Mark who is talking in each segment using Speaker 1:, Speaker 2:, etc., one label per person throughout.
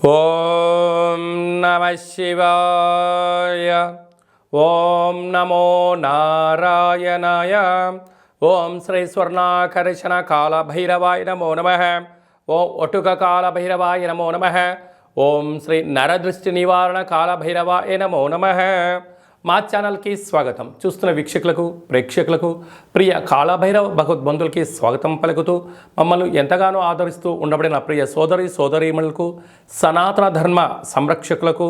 Speaker 1: ఓం నమః శివాయ. ఓం నమో నారాయణాయ. ఓం శ్రీ స్వర్ణాకర్షణ కాల భైరవాయ నమో నమః. ఓం ఒటుక కాల భైరవాయ నమో నమః. ఓం శ్రీ నరదృష్టి నివారణ కాల భైరవాయ నమో నమః. మా ఛానల్కి స్వాగతం. చూస్తున్న వీక్షకులకు ప్రేక్షకులకు ప్రియ కాళభైరవ భగవద్బంధులకి స్వాగతం పలుకుతూ మమ్మల్ని ఎంతగానో ఆదరిస్తూ ఉండబడిన ప్రియ సోదరీమణులకు సనాతన ధర్మ సంరక్షకులకు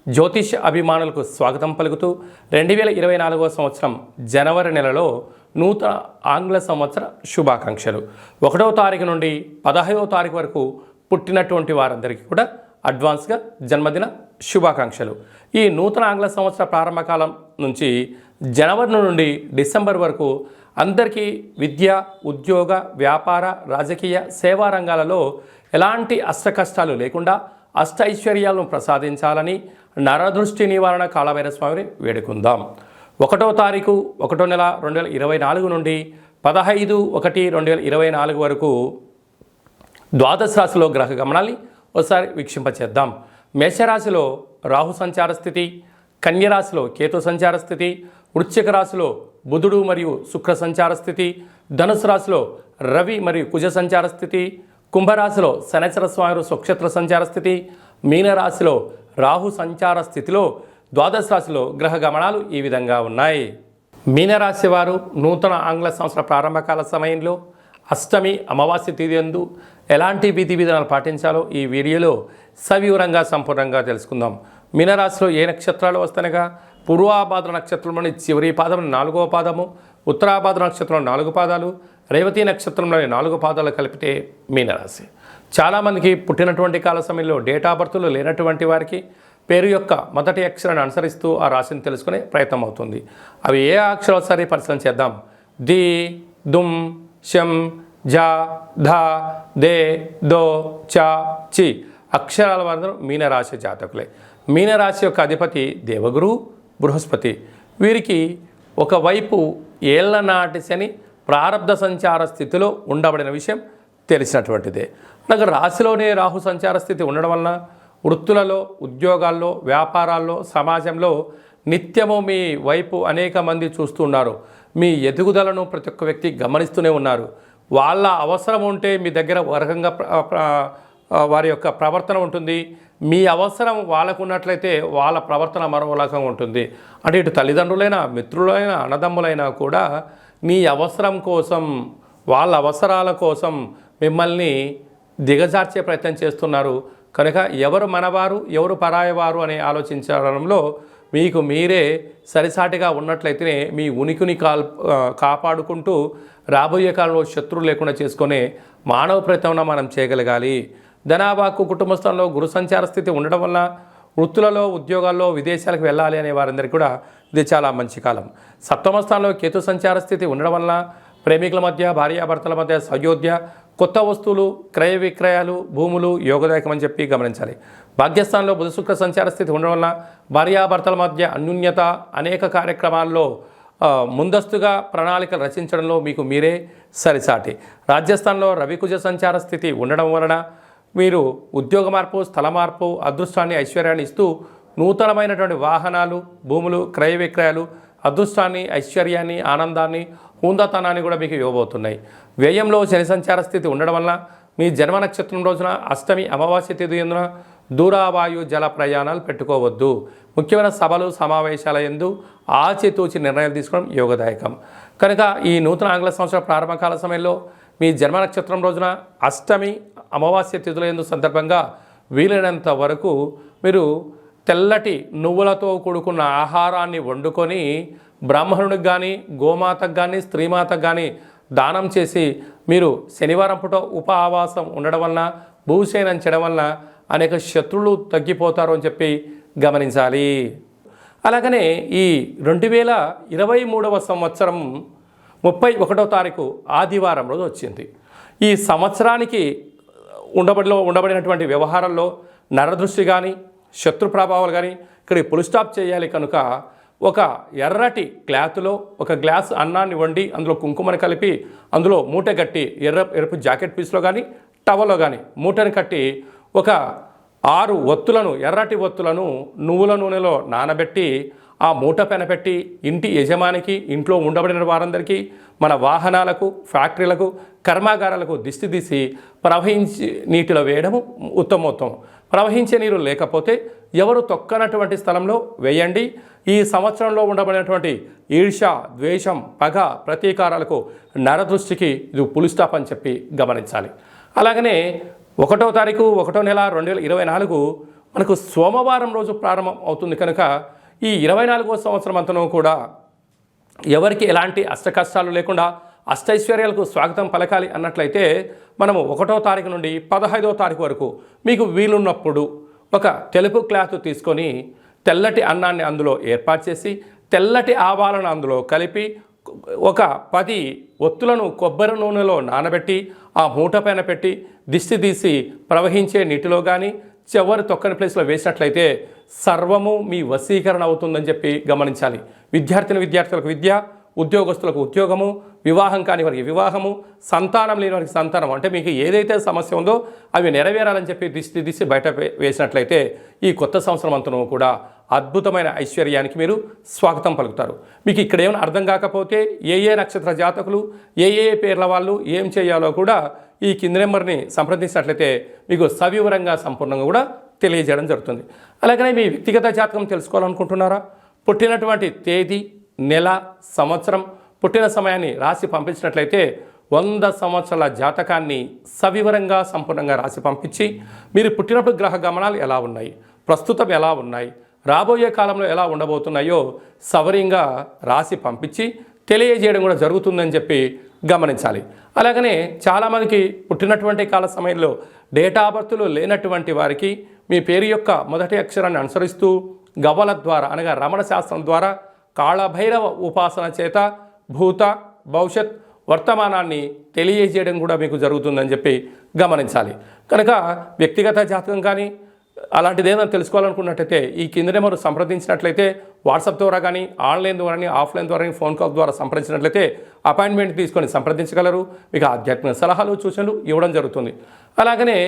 Speaker 1: జ్యోతిష అభిమానులకు స్వాగతం పలుకుతూ 2024 సంవత్సరం జనవరి నెలలో నూతన ఆంగ్ల సంవత్సర శుభాకాంక్షలు. 1వ తారీఖు నుండి 15వ తారీఖు వరకు పుట్టినటువంటి వారందరికీ కూడా అడ్వాన్స్గా జన్మదిన శుభాకాంక్షలు. ఈ నూతన ఆంగ్ల సంవత్సర ప్రారంభకాలం నుంచి జనవరి నుండి డిసెంబర్ వరకు అందరికీ విద్య, ఉద్యోగ, వ్యాపార, రాజకీయ, సేవా రంగాలలో ఎలాంటి అష్టకష్టాలు లేకుండా అష్ట ఐశ్వర్యాలను ప్రసాదించాలని నరదృష్టి నివారణ కాళభైరవ స్వామిని వేడుకుందాం. 1వ తారీఖు 1వ నెల 2024 నుండి 15/1/2024 వరకు ద్వాదశ రాశిలో గ్రహ గమనాన్ని ఒకసారి వీక్షింపచేద్దాం. మేషరాశిలో రాహు సంచార స్థితి, కన్యరాశిలో కేతు సంచార స్థితి, వృశ్చిక రాశిలో బుధుడు మరియు శుక్ర సంచార స్థితి, ధనుసు రాశిలో రవి మరియు కుజ సంచార స్థితి, కుంభరాశిలో శనైశ్వర స్వామి స్వక్షేత్ర సంచార స్థితి, మీనరాశిలో రాహు సంచార స్థితిలో ద్వాదశ రాశిలో గ్రహ గమనాలు ఈ విధంగా ఉన్నాయి. మీనరాశి వారు నూతన ఆంగ్ల సంవత్సర ప్రారంభకాల సమయంలో అష్టమి అమావాస్య తిథి యందు ఎలాంటి విధి విధానాలు పాటించాలో ఈ వీడియోలో సవివరంగా సంపూర్ణంగా తెలుసుకుందాం. మీనరాశిలో ఏ నక్షత్రాలు వస్తానగా పూర్వాభాద్ర నక్షత్రంలోని చివరి పాదం 4వ పాదము, ఉత్తరాభాద్ర నక్షత్రంలో 4 పాదాలు, రేవతి నక్షత్రంలోని 4 పాదాలు కలిపితే మీనరాశి. చాలామందికి పుట్టినటువంటి కాల సమయంలో డేట్ ఆఫ్ బర్త్లు లేనటువంటి వారికి పేరు యొక్క మొదటి అక్షరాన్ని అనుసరిస్తూ ఆ రాశిని తెలుసుకునే ప్రయత్నం అవుతుంది. అవి ఏ అక్షరాలు సరే పరిశీలన చేద్దాం. ది, దుమ్, శం, జా, ధా, దే, దో, చా, చి అక్షరాల వారు మీనరాశి జాతకులే. మీనరాశి యొక్క అధిపతి దేవగురు బృహస్పతి. వీరికి ఒకవైపు ఏళ్ల నాటి శని ప్రారబ్ధ సంచార స్థితిలో ఉండబడిన విషయం తెలిసినటువంటిదే. అలాగే రాశిలోనే రాహు సంచార స్థితి ఉండడం వలన వృత్తులలో, ఉద్యోగాల్లో, వ్యాపారాల్లో, సమాజంలో నిత్యము మీ వైపు అనేక మంది చూస్తున్నారు. మీ ఎదుగుదలను ప్రతి ఒక్క వ్యక్తి గమనిస్తూనే ఉన్నారు. వాళ్ళ అవసరం ఉంటే మీ దగ్గర ఒక రకంగా వారి యొక్క ప్రవర్తన ఉంటుంది. మీ అవసరం వాళ్ళకు ఉన్నట్లయితే వాళ్ళ ప్రవర్తన మరో రకంగా ఉంటుంది. అంటే ఇటు తల్లిదండ్రులైనా, మిత్రులైనా, అన్నదమ్ములైనా కూడా మీ అవసరం కోసం, వాళ్ళ అవసరాల కోసం మిమ్మల్ని దిగజార్చే ప్రయత్నం చేస్తున్నారు. కనుక ఎవరు మనవారు, ఎవరు పరాయవారు అని ఆలోచించడంలో మీకు మీరే సరిసాటిగా ఉన్నట్లయితేనే మీ ఉనికిని కాపాడుకుంటూ రాబోయే కాలంలో శత్రువులు లేకుండా చేసుకునే మానవ ప్రయత్నం మనం చేయగలగాలి. ధనాభాకు కుటుంబ స్థలంలో గురు సంచార స్థితి ఉండడం వల్ల వృత్తులలో, ఉద్యోగాల్లో, విదేశాలకు వెళ్ళాలి అనే వారందరికీ కూడా ఇది చాలా మంచి కాలం. సప్తమ స్థానంలో కేతు సంచార స్థితి ఉండడం వల్ల ప్రేమికుల మధ్య, భార్యాభర్తల మధ్య సయోధ్య, కొత్త వస్తువులు, క్రయ విక్రయాలు, భూములు యోగదాయకమని చెప్పి గమనించాలి. భాగ్యస్థానంలో బుధ శుక్ర సంచార స్థితి ఉండడం వల్ల భార్యాభర్తల మధ్య అన్యోన్యత, అనేక కార్యక్రమాల్లో ముందస్తుగా ప్రణాళికలు రచించడంలో మీకు మీరే సరిసాటి. రాజ్యస్థానంలో రవికుజ సంచార స్థితి ఉండడం వలన మీరు ఉద్యోగ మార్పు, స్థల మార్పు, అదృష్టాన్ని, ఐశ్వర్యాన్ని ఇస్తూ నూతనమైనటువంటి వాహనాలు, భూములు, క్రయ విక్రయాలు అదృష్టాన్ని, ఐశ్వర్యాన్ని, ఆనందాన్ని, హుందాతనాన్ని కూడా మీకు ఇవ్వబోతున్నాయి. వ్యయంలో శని సంచార స్థితి ఉండడం వల్ల మీ జన్మ నక్షత్రం రోజున అష్టమి అమావాస్య తిథి ఎందున దూరావాయు జల ప్రయాణాలు పెట్టుకోవద్దు. ముఖ్యమైన సభలు, సమావేశాల యందు ఆచితూచి నిర్ణయాలు తీసుకోవడం యోగదాయకం. కనుక ఈ నూతన ఆంగ్ల సంవత్సర ప్రారంభకాల సమయంలో మీ జన్మ నక్షత్రం రోజున అష్టమి అమావాస్య తిథుల యందు సందర్భంగా వీలైనంత వరకు మీరు తెల్లటి నువ్వులతో కూడుకున్న ఆహారాన్ని వండుకొని బ్రాహ్మణుడికి కానీ, గోమాతకు కానీ, స్త్రీమాతకు కానీ దానం చేసి మీరు శనివారం పూట ఉపవాసం ఉండడం వలన, భూశయనం చేయడం వలన అనేక శత్రువులు తగ్గిపోతారు అని చెప్పి గమనించాలి. అలాగనే ఈ 2023 సంవత్సరం 31వ తారీఖు ఆదివారం రోజు వచ్చింది. ఈ సంవత్సరానికి ఉండబడినటువంటి వ్యవహారాల్లో నరదృష్టి కానీ, శత్రు ప్రభావాలు కానీ ఇక్కడ పుల్ స్టాప్ చేయాలి. కనుక ఒక ఎర్రటి క్లాత్లో ఒక గ్లాస్ అన్నాన్ని వండి అందులో కుంకుమని కలిపి అందులో మూట కట్టి ఎరుపు జాకెట్ పీస్లో కానీ టవల్లో కానీ మూటని కట్టి ఒక 6 ఒత్తులను, ఎర్రటి ఒత్తులను నువ్వుల నూనెలో నానబెట్టి ఆ మూట పెనపెట్టి ఇంటి యజమానికి, ఇంట్లో ఉండబడిన వారందరికీ, మన వాహనాలకు, ఫ్యాక్టరీలకు, కర్మాగారాలకు దిష్టి తీసి ప్రవహించి నీటిలో వేయడము ఉత్తమోత్తమం. ప్రవహించే నీరు లేకపోతే ఎవరు తొక్కనటువంటి స్థలంలో వేయండి. ఈ సంవత్సరంలో ఉండబడినటువంటి ఈర్ష్య, ద్వేషం, పగ, ప్రతీకారాలకు, నరదృష్టికి ఇది పులి స్టాప్ అని చెప్పి గమనించాలి. అలాగనే 1వ తారీఖు 1వ నెల 2024 మనకు సోమవారం రోజు ప్రారంభం అవుతుంది కనుక ఈ 24వ సంవత్సరం అంతనూ కూడా ఎవరికి ఎలాంటి అష్టకష్టాలు లేకుండా అష్టైశ్వర్యాలకు స్వాగతం పలకాలి అన్నట్లయితే మనము 1వ తారీఖు నుండి 15వ తారీఖు వరకు మీకు వీలున్నప్పుడు ఒక తెలుపు క్లాత్ తీసుకొని తెల్లటి అన్నాన్ని అందులో ఏర్పాటు చేసి తెల్లటి ఆవాలను అందులో కలిపి ఒక 10 ఒత్తులను కొబ్బరి నూనెలో నానబెట్టి ఆ మూట పైన పెట్టి దిష్టి తీసి ప్రవహించే నీటిలో కానీ చివరి తొక్కని ప్లేస్లో వేసినట్లయితే సర్వము మీ వశీకరణ అవుతుందని చెప్పి గమనించాలి. విద్యార్థులకు విద్య, ఉద్యోగస్తులకు ఉద్యోగము, వివాహం కాని వారికి వివాహము, సంతానం లేని వారికి సంతానం, అంటే మీకు ఏదైతే సమస్య ఉందో అవి నెరవేరాలని చెప్పి దిష్టి తీసి బయట వేసినట్లయితే ఈ కొత్త సంవత్సరం అంతను కూడా అద్భుతమైన ఐశ్వర్యానికి మీరు స్వాగతం పలుకుతారు. మీకు ఇక్కడ ఏమైనా అర్థం కాకపోతే ఏ నక్షత్ర జాతకులు, ఏ పేర్ల వాళ్ళు ఏం చేయాలో కూడా ఈ కింది నెంబర్ని సంప్రదించినట్లయితే మీకు సవివరంగా సంపూర్ణంగా కూడా తెలియజేయడం జరుగుతుంది. అలాగనే మీ వ్యక్తిగత జాతకం తెలుసుకోవాలనుకుంటున్నారా? పుట్టినటువంటి తేదీ, నెల, సంవత్సరం, పుట్టిన సమయాన్ని రాసి పంపించినట్లయితే 100 సంవత్సరాల జాతకాన్ని సవివరంగా సంపూర్ణంగా రాసి పంపించి మీరు పుట్టినప్పుడు గ్రహ గమనాలు ఎలా ఉన్నాయి, ప్రస్తుతం ఎలా ఉన్నాయి, రాబోయే కాలంలో ఎలా ఉండబోతున్నాయో సవరంగా రాసి పంపించి తెలియజేయడం కూడా జరుగుతుందని చెప్పి గమనించాలి. అలాగనే చాలామందికి పుట్టినటువంటి కాల సమయంలో డేటా ఆఫ్ బర్త్లు లేనటువంటి వారికి మీ పేరు యొక్క మొదటి అక్షరాన్ని అనుసరిస్తూ గవ్వల ద్వారా అనగా రమణ శాస్త్రం ద్వారా కాళభైరవ ఉపాసన చేత భూత, భవిష్యత్, వర్తమానాన్ని తెలియజేయడం కూడా మీకు జరుగుతుందని చెప్పి గమనించాలి. కనుక వ్యక్తిగత జాతకం కానీ అలాంటిది ఏదైనా తెలుసుకోవాలనుకున్నట్టయితే ఈ కింద నెంబర్ సంప్రదించినట్లయితే వాట్సాప్ ద్వారా కానీ, ఆన్లైన్ ద్వారా కానీ, ఆఫ్లైన్ ద్వారా కానీ, ఫోన్ కాల్ ద్వారా సంప్రదించినట్లయితే అపాయింట్మెంట్ తీసుకొని సంప్రదించగలరు. మీకు ఆధ్యాత్మిక సలహాలు, సూచనలు ఇవ్వడం జరుగుతుంది. అలాగనే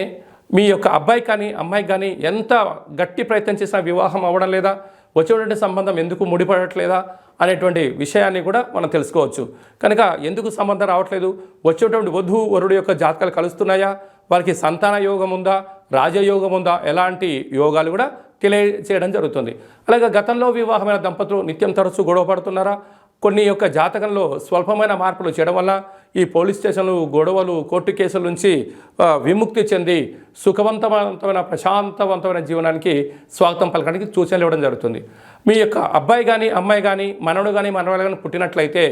Speaker 1: మీ యొక్క అబ్బాయి కానీ అమ్మాయికి కానీ ఎంత గట్టి ప్రయత్నం చేసినా వివాహం అవ్వడం లేదా, వచ్చేటువంటి సంబంధం ఎందుకు ముడిపడట్లేదా అనేటువంటి విషయాన్ని కూడా మనం తెలుసుకోవచ్చు. కనుక ఎందుకు సంబంధం రావట్లేదు, వచ్చేటువంటి వధువు వరుడు యొక్క జాతకాలు కలుస్తున్నాయా, వారికి సంతాన యోగం ఉందా, రాజయోగం ఉందా, ఎలాంటి యోగాలు కూడా తెలియచేయడం జరుగుతుంది. అలాగే గతంలో వివాహమైన దంపతులు నిత్యం తరచూ గొడవ పడుతున్నారా, కొన్ని యొక్క జాతకంలో స్వల్పమైన మార్పులు చేయడం వల్ల ఈ పోలీస్ స్టేషన్లు, గొడవలు, కోర్టు కేసుల నుంచి విముక్తి చెంది సుఖవంతమైన ప్రశాంతవంతమైన జీవనానికి స్వాగతం పలకడానికి సూచనలు ఇవ్వడం జరుగుతుంది. మీ యొక్క అబ్బాయి కానీ అమ్మాయి కానీ మనవడు కానీ మనవడు కానీ పుట్టినట్లయితే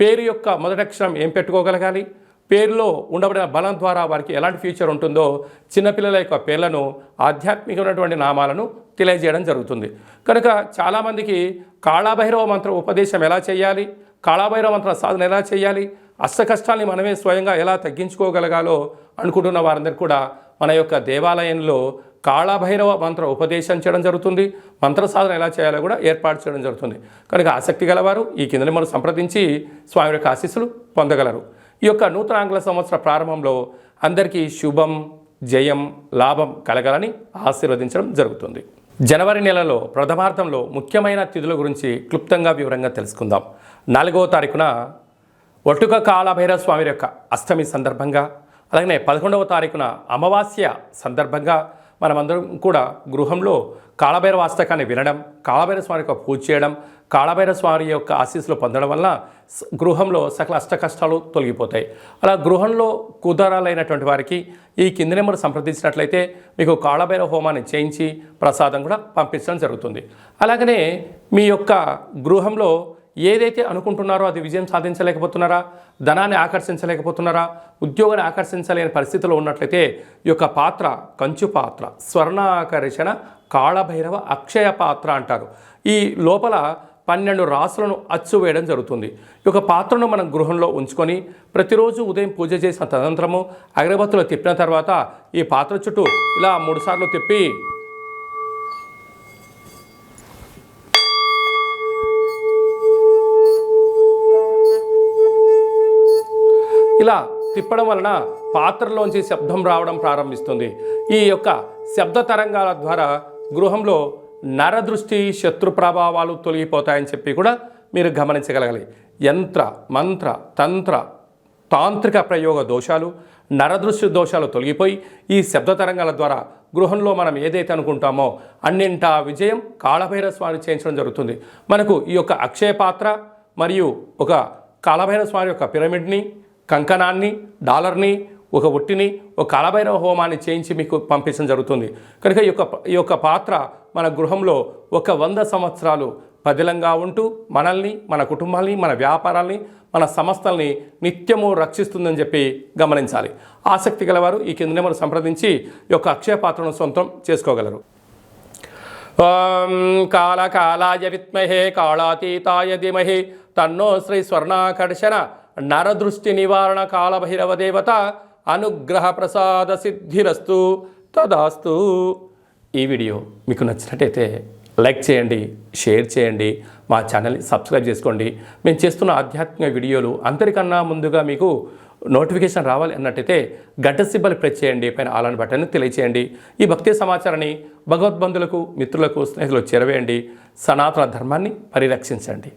Speaker 1: పేరు యొక్క మొదటి అక్షరం ఏం పెట్టుకోగలగాలి, పేరులో ఉండబడిన బలం ద్వారా వారికి ఎలాంటి ఫ్యూచర్ ఉంటుందో చిన్నపిల్లల యొక్క పేర్లను, ఆధ్యాత్మికమైనటువంటి నామాలను తెలియజేయడం జరుగుతుంది. కనుక చాలామందికి కాళభైరవ మంత్ర ఉపదేశం ఎలా చేయాలి, కాళభైరవ మంత్ర సాధన ఎలా చేయాలి, అష్ట కష్టాల్ని మనమే స్వయంగా ఎలా తగ్గించుకోగలగాలో అనుకుంటున్న వారందరూ కూడా మన యొక్క దేవాలయంలో కాళభైరవ మంత్ర ఉపదేశం చేయడం జరుగుతుంది. మంత్ర సాధన ఎలా చేయాలో కూడా ఏర్పాటు చేయడం జరుగుతుంది. కనుక ఆసక్తి గలవారు ఈ కింద నెంబర్ను సంప్రదించి స్వామి యొక్క ఆశీస్సులు పొందగలరు. ఈ యొక్క నూతన ఆంగ్ల సంవత్సర ప్రారంభంలో అందరికీ శుభం, జయం, లాభం కలగాలని ఆశీర్వదించడం జరుగుతుంది. జనవరి నెలలో ప్రథమార్థంలో ముఖ్యమైన తిథుల గురించి క్లుప్తంగా వివరంగా తెలుసుకుందాం. 4వ తారీఖున ఒట్టుక కాళభైరవ స్వామి యొక్క అష్టమి సందర్భంగా, అలాగే 11వ తారీఖున అమావాస్య సందర్భంగా మనమందరం కూడా గృహంలో కాళభైరవ అష్టకాన్ని వినడం, కాళభైరవ స్వామి యొక్క పూజ చేయడం, కాళభైరవ స్వామి యొక్క ఆశీస్సులు పొందడం వల్ల గృహంలో సకల అష్ట కష్టాలు తొలగిపోతాయి. అలా గృహంలో కుదరాలైనటువంటి వారికి ఈ కింది నెంబర్ సంప్రదించినట్లయితే మీకు కాళభైరవ హోమాన్ని చేయించి ప్రసాదం కూడా పంపించడం జరుగుతుంది. అలాగనే మీ యొక్క గృహంలో ఏదైతే అనుకుంటున్నారో అది విజయం సాధించలేకపోతున్నారా, ధనాన్ని ఆకర్షించలేకపోతున్నారా, ఉద్యోగాన్ని ఆకర్షించలేని పరిస్థితిలో ఉన్నట్లయితే ఈ యొక్క పాత్ర కంచు పాత్ర, స్వర్ణాకర్షణ కాళభైరవ అక్షయ పాత్ర అంటారు. ఈ లోపల 12 రాసులను అచ్చు వేయడం జరుగుతుంది. ఈ యొక్క పాత్రను మనం గృహంలో ఉంచుకొని ప్రతిరోజు ఉదయం పూజ చేసిన తదనంతరము అగరబత్తులు తిప్పిన తర్వాత ఈ పాత్ర చుట్టూ ఇలా 3 సార్లు తిప్పి ఇలా తిప్పడం వలన పాత్రలోంచి శబ్దం రావడం ప్రారంభిస్తుంది. ఈ యొక్క శబ్ద తరంగాల ద్వారా గృహంలో నరదృష్టి శత్రు ప్రభావాలు తొలగిపోతాయని చెప్పి కూడా మీరు గమనించగలగాలి. యంత్ర మంత్ర తంత్ర తాంత్రిక ప్రయోగ దోషాలు, నరదృష్టి దోషాలు తొలగిపోయి ఈ శబ్ద తరంగాల ద్వారా గృహంలో మనం ఏదైతే అనుకుంటామో అన్నింటా విజయం కాళభైరవ స్వామి చేయించడం జరుగుతుంది. మనకు ఈ యొక్క అక్షయ పాత్ర మరియు ఒక కాళభైరవ స్వామి యొక్క పిరమిడ్ని, కంకణాన్ని, డాలర్ని, ఒక ఉట్టిని, ఒక కాళభైరవ హోమాన్ని చేయించి మీకు పంపించడం జరుగుతుంది. కనుక ఈ యొక్క పాత్ర మన గృహంలో 100 సంవత్సరాలు పదిలంగా ఉంటూ మనల్ని, మన కుటుంబాల్ని, మన వ్యాపారాల్ని, మన సంస్థల్ని నిత్యము రక్షిస్తుందని చెప్పి గమనించాలి. ఆసక్తి గలవారు ఈ కింద నెంబర్ సంప్రదించి ఈ యొక్క అక్షయ పాత్రను సొంతం చేసుకోగలరు. ఓం కాళకాలాయ విద్మహే కాళాతీతాయ ధీమహి తన్నో శ్రీ స్వర్ణాకర్షణ నరదృష్టి నివారణ కాళభైరవ దేవత అనుగ్రహ ప్రసాద సిద్ధిరస్తు తదాస్తు. ఈ వీడియో మీకు నచ్చినట్టయితే లైక్ చేయండి, షేర్ చేయండి, మా ఛానల్ని సబ్స్క్రైబ్ చేసుకోండి. మేము చేస్తున్న ఆధ్యాత్మిక వీడియోలు అందరికన్నా ముందుగా మీకు నోటిఫికేషన్ రావాలి అన్నట్టయితే గంట సింబల్ ప్రెస్ చేయండి, పైన ఆల్ అని బటన్ని తెలియచేయండి. ఈ భక్తి సమాచారాన్ని భగవద్బంధులకు, మిత్రులకు, స్నేహితులకు చేరవేయండి. సనాతన ధర్మాన్ని పరిరక్షించండి.